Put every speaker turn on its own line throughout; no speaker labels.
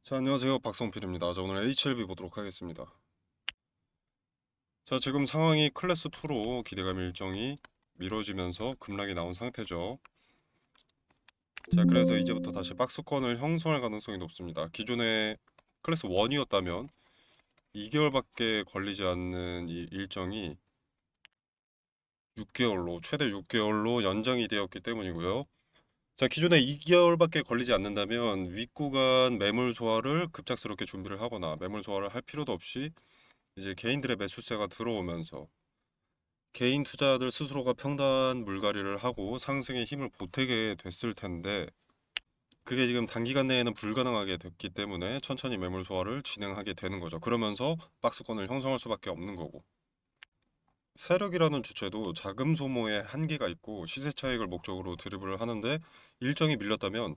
자, 안녕하세요. 박성필입니다. 자, 오늘 HLB 보도록 하겠습니다. 자, 지금 상황이 클래스 2로 기대감 일정이 미뤄지면서 급락이 나온 상태죠. 자, 그래서 이제부터 다시 박스권을 형성할 가능성이 높습니다. 기존에 클래스 1이었다면 2개월밖에 걸리지 않는 이 일정이 6개월로 최대 6개월로 연장이 되었기 때문이고요. 자, 기존에 2개월밖에 걸리지 않는다면 윗구간 매물 소화를 급작스럽게 준비를 하거나 매물 소화를 할 필요도 없이 이제 개인들의 매수세가 들어오면서 개인 투자자들 스스로가 평단 물갈이를 하고 상승의 힘을 보태게 됐을 텐데 그게 지금 단기간 내에는 불가능하게 됐기 때문에 천천히 매물 소화를 진행하게 되는 거죠. 그러면서 박스권을 형성할 수밖에 없는 거고, 세력이라는 주체도 자금 소모에 한계가 있고 시세 차익을 목적으로 드리블을 하는데 일정이 밀렸다면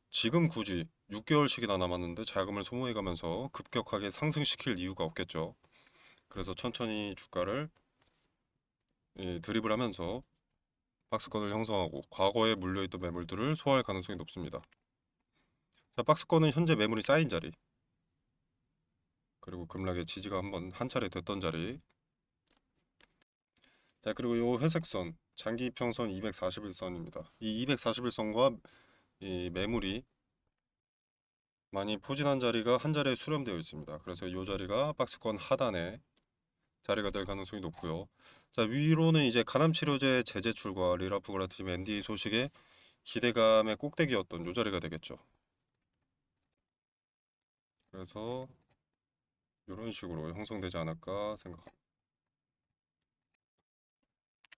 지금 굳이 6개월씩이나 남았는데 자금을 소모해가면서 급격하게 상승시킬 이유가 없겠죠. 그래서 천천히 주가를 드리블하면서 박스권을 형성하고 과거에 물려있던 매물들을 소화할 가능성이 높습니다. 자, 박스권은 현재 매물이 쌓인 자리, 그리고 급락의 지지가 한 차례 됐던 자리. 자, 그리고 요 회색선 장기 이평선 241선입니다. 이 241선과 이 매물이 많이 포진한 자리가 한 자리에 수렴되어 있습니다. 그래서 이 자리가 박스권 하단에 자리가 될 가능성이 높고요. 자, 위로는 이제 간암치료제 재제출과 리라프그라팀 NDA 소식에 기대감의 꼭대기였던 이 자리가 되겠죠. 그래서 이런 식으로 형성되지 않을까 생각합니다.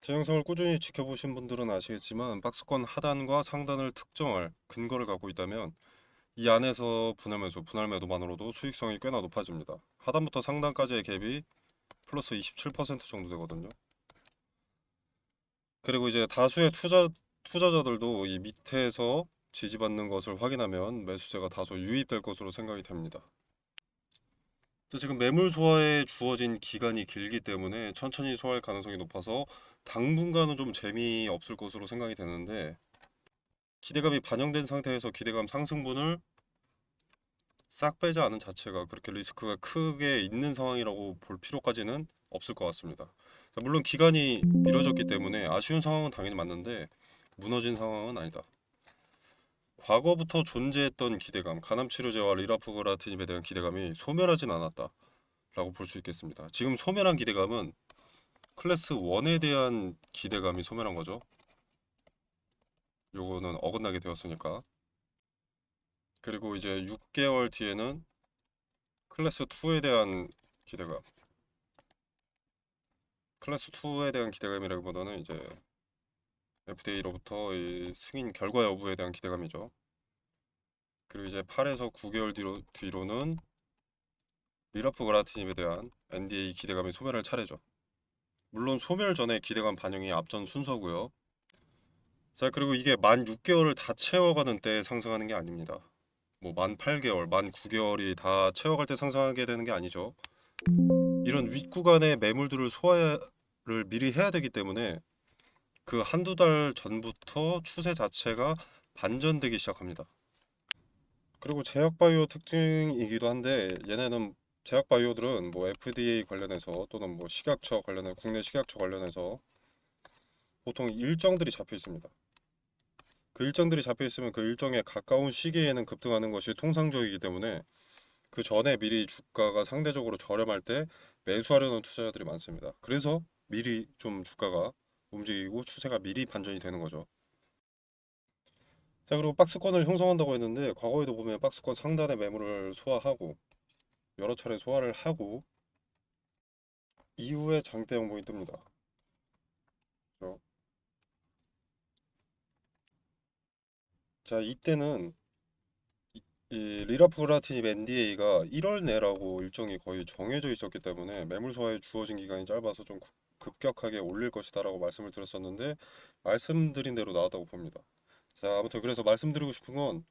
제 영상을 꾸준히 지켜보신 분들은 아시겠지만 박스권 하단과 상단을 특정할 근거를 갖고 있다면 이 안에서 분할 매도만으로도 수익성이 꽤나 높아집니다. 하단부터 상단까지의 갭이 플러스 27% 정도 되거든요. 그리고 이제 다수의 투자자들도 이 밑에서 지지받는 것을 확인하면 매수세가 다소 유입될 것으로 생각이 됩니다. 지금 매물 소화에 주어진 기간이 길기 때문에 천천히 소화할 가능성이 높아서 당분간은 좀 재미없을 것으로 생각이 되는데 기대감이 반영된 상태에서 기대감 상승분을 싹 빼지 않은 자체가 그렇게 리스크가 크게 있는 상황이라고 볼 필요까지는 없을 것 같습니다. 물론 기간이 미뤄졌기 때문에 아쉬운 상황은 당연히 맞는데 무너진 상황은 아니다. 과거부터 존재했던 기대감, 간암치료제와 리라프그라틴입에 대한 기대감이 소멸하진 않았다 라고 볼 수 있겠습니다. 지금 소멸한 기대감은 클래스 1에 대한 기대감이 소멸한 거죠. 요거는 어긋나게 되었으니까. 그리고 이제 6개월 뒤에는 클래스 2에 대한 기대감. 클래스 2에 대한 기대감이라기보다는 이제 FDA로부터 이 승인 결과 여부에 대한 기대감이죠. 그리고 이제 8에서 9개월 뒤로는 리라프그라틴입에 대한 NDA 기대감이 소멸할 차례죠. 물론 소멸 전에 기대감 반영이 앞전 순서고요. 자, 그리고 이게 만 6개월을 다 채워가는 때 상승하는 게 아닙니다. 뭐 만 8개월, 만 9개월이 다 채워갈 때 상승하게 되는 게 아니죠. 이런 윗구간의 매물들을 소화를 미리 해야 되기 때문에 그 한두 달 전부터 추세 자체가 반전되기 시작합니다. 그리고 제약바이오 특징이기도 한데 얘네는 제약바이오들은 뭐 FDA 관련해서 또는 뭐 식약처 관련해 국내 식약처 관련해서 보통 일정들이 잡혀 있습니다. 그 일정들이 잡혀 있으면 그 일정에 가까운 시기에는 급등하는 것이 통상적이기 때문에 그 전에 미리 주가가 상대적으로 저렴할 때 매수하려는 투자자들이 많습니다. 그래서 미리 좀 주가가 움직이고 추세가 미리 반전이 되는 거죠. 자, 그리고 박스권을 형성한다고 했는데 과거에도 보면 박스권 상단의 매물을 소화하고 여러 차례 소화를 하고 이후에 장대 형봉이 뜹니다. 그죠? 자, 이때는 이 리라프라티닙 NDA가 1월 내라고 일정이 거의 정해져 있었기 때문에 매물 소화에 주어진 기간이 짧아서 좀 급격하게 올릴 것이다라고 말씀을 드렸었는데 말씀드린 대로 나왔다고 봅니다. 자, 아무튼 그래서 말씀드리고 싶은 건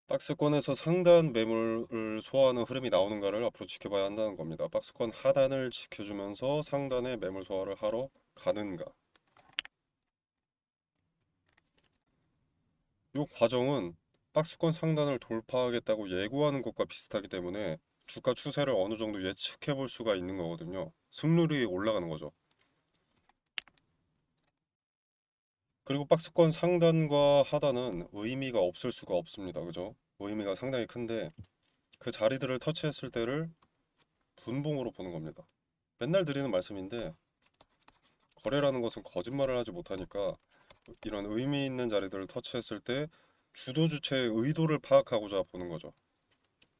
박스권에서 상단 매물을 소화하는 흐름이 나오는가를 앞으로 지켜봐야 한다는 겁니다. 박스권 하단을 지켜주면서 상단의 매물 소화를 하러 가는가. 이 과정은 박스권 상단을 돌파하겠다고 예고하는 것과 비슷하기 때문에 주가 추세를 어느 정도 예측해 볼 수가 있는 거거든요. 승률이 올라가는 거죠. 그리고 박스권 상단과 하단은 의미가 없을 수가 없습니다. 그죠? 의미가 상당히 큰데 그 자리들을 터치했을 때를 분봉으로 보는 겁니다. 맨날 드리는 말씀인데 거래라는 것은 거짓말을 하지 못하니까 이런 의미 있는 자리들을 터치했을 때 주도 주체의 의도를 파악하고자 보는 거죠.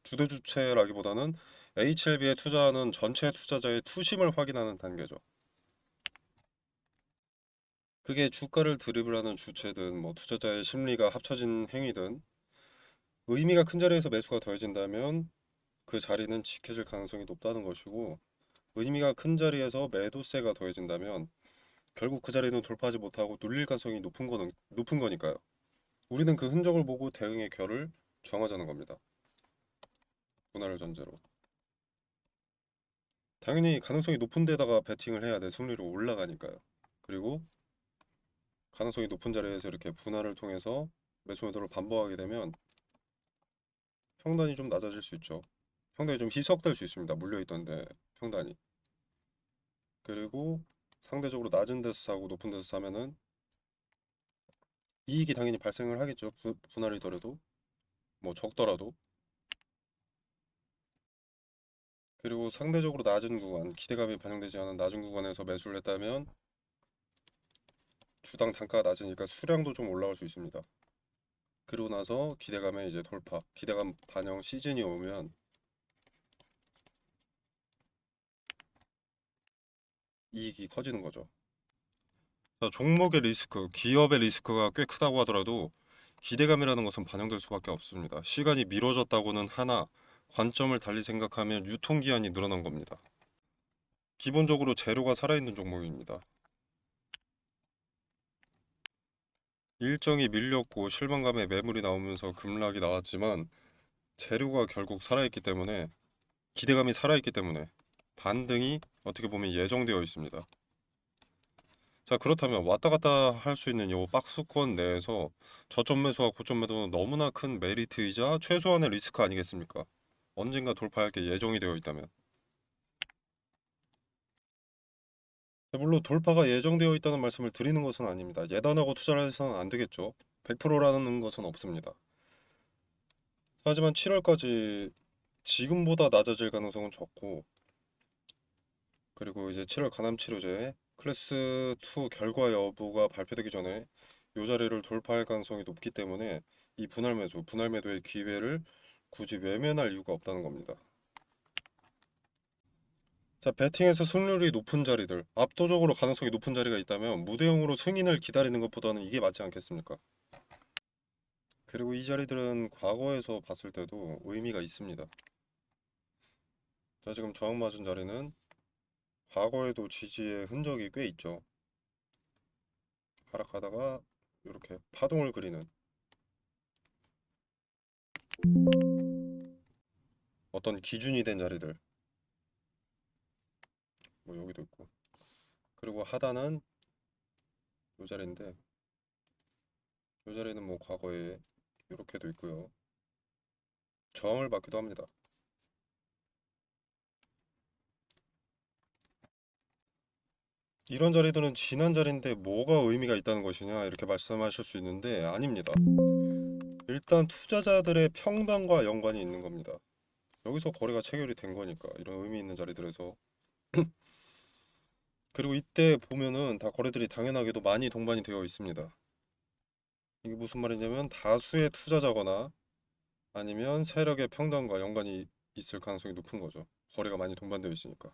주도 주체라기보다는 HLB에 투자하는 전체 투자자의 투심을 확인하는 단계죠. 그게 주가를 드리블하는 주체든 뭐 투자자의 심리가 합쳐진 행위든 의미가 큰 자리에서 매수가 더해진다면 그 자리는 지켜질 가능성이 높다는 것이고 의미가 큰 자리에서 매도세가 더해진다면 결국 그 자리는 돌파하지 못하고 눌릴 가능성이 높은 거니까요. 우리는 그 흔적을 보고 대응의 결을 정하자는 겁니다. 분할을 전제로. 당연히 가능성이 높은 데다가 베팅을 해야 돼. 승률이 올라가니까요. 그리고 가능성이 높은 자리에서 이렇게 분할을 통해서 매수 매도를 반복하게 되면 평단이 좀 낮아질 수 있죠. 평단이 좀 희석될 수 있습니다. 물려있던데 평단이. 그리고 상대적으로 낮은 데서 사고 높은 데서 사면은 이익이 당연히 발생을 하겠죠. 분할이더라도 뭐 적더라도. 그리고 상대적으로 낮은 구간, 기대감이 반영되지 않은 낮은 구간에서 매수를 했다면 주당 단가가 낮으니까 수량도 좀 올라갈 수 있습니다. 그러고 나서 기대감의 이제 돌파, 기대감 반영 시즌이 오면 이익이 커지는 거죠. 자, 종목의 리스크, 기업의 리스크가 꽤 크다고 하더라도 기대감이라는 것은 반영될 수밖에 없습니다. 시간이 미뤄졌다고는 하나 관점을 달리 생각하면 유통기한이 늘어난 겁니다. 기본적으로 재료가 살아있는 종목입니다. 일정이 밀렸고 실망감에 매물이 나오면서 급락이 나왔지만 재료가 결국 살아있기 때문에 기대감이 살아있기 때문에 반등이 어떻게 보면 예정되어 있습니다. 자, 그렇다면 왔다 갔다 할 수 있는 요 박스권 내에서 저점 매수와 고점 매도는 너무나 큰 메리트이자 최소한의 리스크 아니겠습니까? 언젠가 돌파할 게 예정이 되어 있다면. 물론 돌파가 예정되어 있다는 말씀을 드리는 것은 아닙니다. 예단하고 투자를 해서는 안 되겠죠. 100%라는 것은 없습니다. 하지만 7월까지 지금보다 낮아질 가능성은 적고 그리고 이제 7월 간암 치료제 클래스 2 결과 여부가 발표되기 전에 이 자리를 돌파할 가능성이 높기 때문에 이 분할 매도의 기회를 굳이 외면할 이유가 없다는 겁니다. 자, 배팅에서 승률이 높은 자리들, 압도적으로 가능성이 높은 자리가 있다면 무대형으로 승인을 기다리는 것보다는 이게 맞지 않겠습니까? 그리고 이 자리들은 과거에서 봤을 때도 의미가 있습니다. 자, 지금 저항 맞은 자리는 과거에도 지지의 흔적이 꽤 있죠. 하락하다가 이렇게 파동을 그리는 어떤 기준이 된 자리들 뭐 여기도 있고 그리고 하단은 이 자리인데 이 자리는 뭐 과거에 이렇게도 있고요. 저항을 받기도 합니다. 이런 자리들은 지난 자리인데 뭐가 의미가 있다는 것이냐 이렇게 말씀하실 수 있는데 아닙니다. 일단 투자자들의 평단과 연관이 있는 겁니다. 여기서 거래가 체결이 된 거니까 이런 의미 있는 자리들에서 그리고 이때 보면은 다 거래들이 당연하게도 많이 동반이 되어 있습니다. 이게 무슨 말이냐면 다수의 투자자거나 아니면 세력의 평단과 연관이 있을 가능성이 높은 거죠. 거래가 많이 동반되어 있으니까.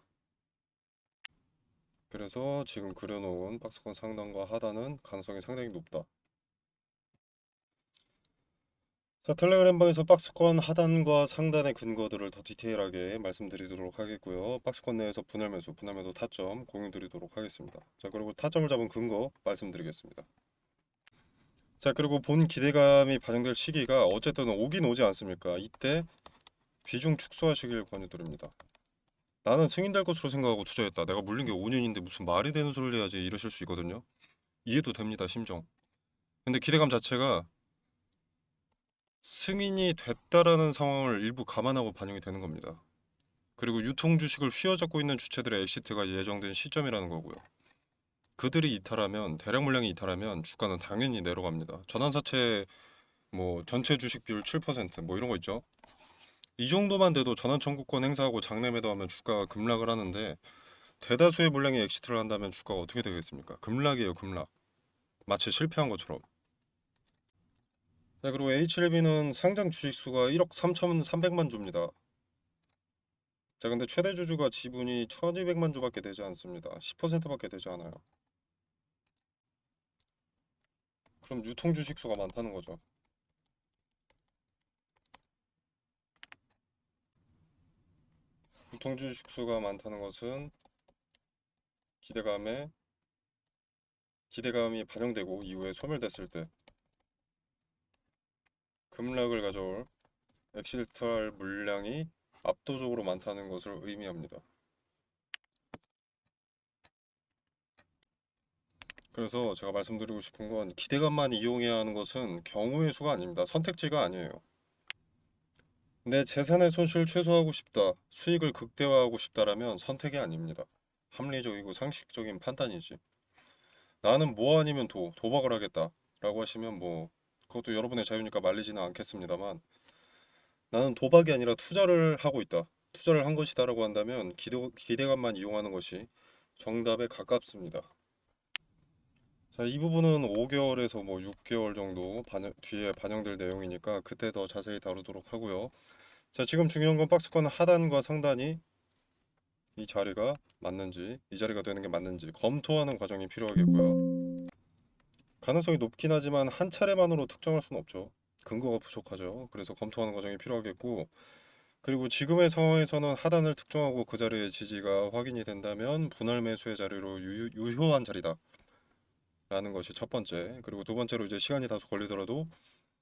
그래서 지금 그려놓은 박스권 상단과 하단은 가능성이 상당히 높다. 자, 텔레그램 방에서 박스권 하단과 상단의 근거들을 더 디테일하게 말씀드리도록 하겠고요. 박스권 내에서 분할 매수, 분할 매도 타점 공유드리도록 하겠습니다. 자, 그리고 타점을 잡은 근거 말씀드리겠습니다. 자, 그리고 본 기대감이 반영될 시기가 어쨌든 오긴 오지 않습니까? 이때 비중 축소하시길 권유드립니다. 나는 승인될 것으로 생각하고 투자했다. 내가 물린 게 5년인데 무슨 말이 되는 소리를 해야지 이러실 수 있거든요. 이해도 됩니다, 심정. 근데 기대감 자체가 승인이 됐다라는 상황을 일부 감안하고 반영이 되는 겁니다. 그리고 유통 주식을 휘어잡고 있는 주체들의 엑시트가 예정된 시점이라는 거고요. 그들이 이탈하면 대량 물량이 이탈하면 주가는 당연히 내려갑니다. 전환사채 뭐 전체 주식 비율 7%뭐 이런 거 있죠. 이 정도만 돼도 전환 청구권 행사하고 장내 매도하면 주가가 급락을 하는데 대다수의 물량이 엑시트를 한다면 주가가 어떻게 되겠습니까? 급락이에요, 급락. 마치 실패한 것처럼. 자, 그리고 HLB는 상장 주식 수가 1억 3,300만 주입니다. 자, 근데 최대 주주가 지분이 1,200만 주밖에 되지 않습니다. 10%밖에 되지 않아요. 그럼 유통 주식 수가 많다는 거죠. 유통 주식 수가 많다는 것은 기대감에 기대감이 반영되고 이후에 소멸됐을 때 급락을 가져올 엑시트할 물량이 압도적으로 많다는 것을 의미합니다. 그래서 제가 말씀드리고 싶은 건 기대감만 이용해야 하는 것은 경우의 수가 아닙니다. 선택지가 아니에요. 내 재산의 손실 최소화하고 싶다, 수익을 극대화하고 싶다라면 선택이 아닙니다. 합리적이고 상식적인 판단이지. 나는 뭐 아니면 도박을 하겠다 라고 하시면 뭐 그것도 여러분의 자유니까 말리지는 않겠습니다만 나는 도박이 아니라 투자를 하고 있다, 투자를 한 것이다 라고 한다면 기대감만 이용하는 것이 정답에 가깝습니다. 자, 이 부분은 5개월에서 뭐 6개월 정도 뒤에 반영될 내용이니까 그때 더 자세히 다루도록 하고요. 자, 지금 중요한 건 박스권 하단과 상단이 이 자리가 맞는지, 이 자리가 되는 게 맞는지 검토하는 과정이 필요하겠고요. 가능성이 높긴 하지만 한 차례만으로 특정할 수는 없죠. 근거가 부족하죠. 그래서 검토하는 과정이 필요하겠고, 그리고 지금의 상황에서는 하단을 특정하고 그 자리의 지지가 확인이 된다면 분할 매수의 자리로 유효한 자리다 라는 것이 첫 번째. 그리고 두 번째로 이제 시간이 다소 걸리더라도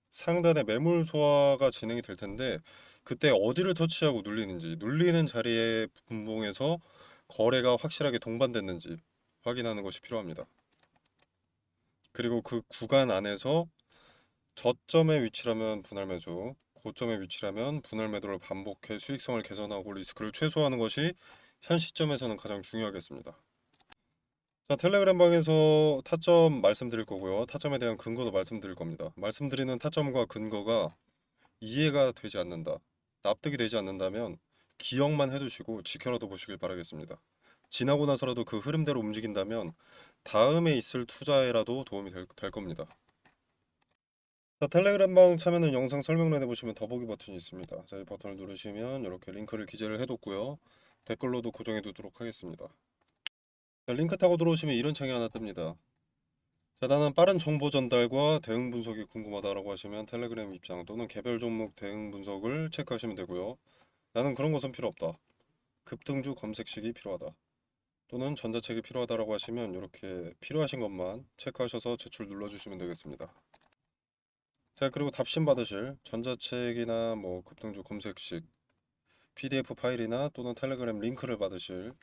상단에 매물 소화가 진행이 될 텐데 그때 어디를 터치하고 눌리는지, 눌리는 자리의 분봉에서 거래가 확실하게 동반됐는지 확인하는 것이 필요합니다. 그리고 그 구간 안에서 저점의 위치라면 분할 매수, 고점의 위치라면 분할 매도를 반복해 수익성을 개선하고 리스크를 최소화하는 것이 현 시점에서는 가장 중요하겠습니다. 자, 텔레그램 방에서 타점 말씀드릴 거고요. 타점에 대한 근거도 말씀드릴 겁니다. 말씀드리는 타점과 근거가 이해가 되지 않는다, 납득이 되지 않는다면 기억만 해두시고 지켜라도 보시길 바라겠습니다. 지나고 나서라도 그 흐름대로 움직인다면 다음에 있을 투자에라도 도움이 될 겁니다. 자, 텔레그램방 참여는 영상 설명란에 보시면 더보기 버튼이 있습니다. 자, 이 버튼을 누르시면 이렇게 링크를 기재를 해뒀고요. 댓글로도 고정해 두도록 하겠습니다. 자, 링크 타고 들어오시면 이런 창이 하나 뜹니다. 자, 나는 빠른 정보 전달과 대응 분석이 궁금하다라고 하시면 텔레그램 입장 또는 개별 종목 대응 분석을 체크하시면 되고요. 나는 그런 것은 필요 없다, 급등주 검색식이 필요하다 또는 전자책이 필요하다라고 하시면 이렇게 필요하신 것만 체크하셔서 제출 눌러주시면 되겠습니다. 자, 그리고 답신 받으실 전자책이나 뭐 급등주 검색식 PDF 파일이나 또는 텔레그램 링크를 받으실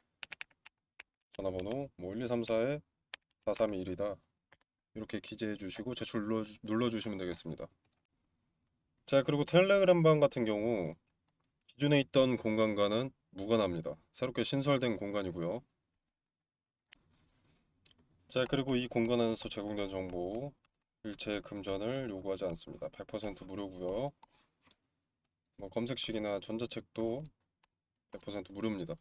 전화번호 뭐 1234에 4321이다 이렇게 기재해 주시고 제출 눌러주시면 되겠습니다. 자, 그리고 텔레그램 방 같은 경우 기존에 있던 공간과는 무관합니다. 새롭게 신설된 공간이고요. 자, 그리고 이 공간 안에서 제공된 정보 일체 금전을 요구하지 않습니다. 100% 무료고요. 뭐 검색식이나 전자책도 100% 무료입니다.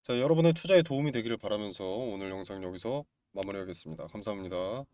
자, 여러분의 투자에 도움이 되기를 바라면서 오늘 영상 여기서 마무리하겠습니다. 감사합니다.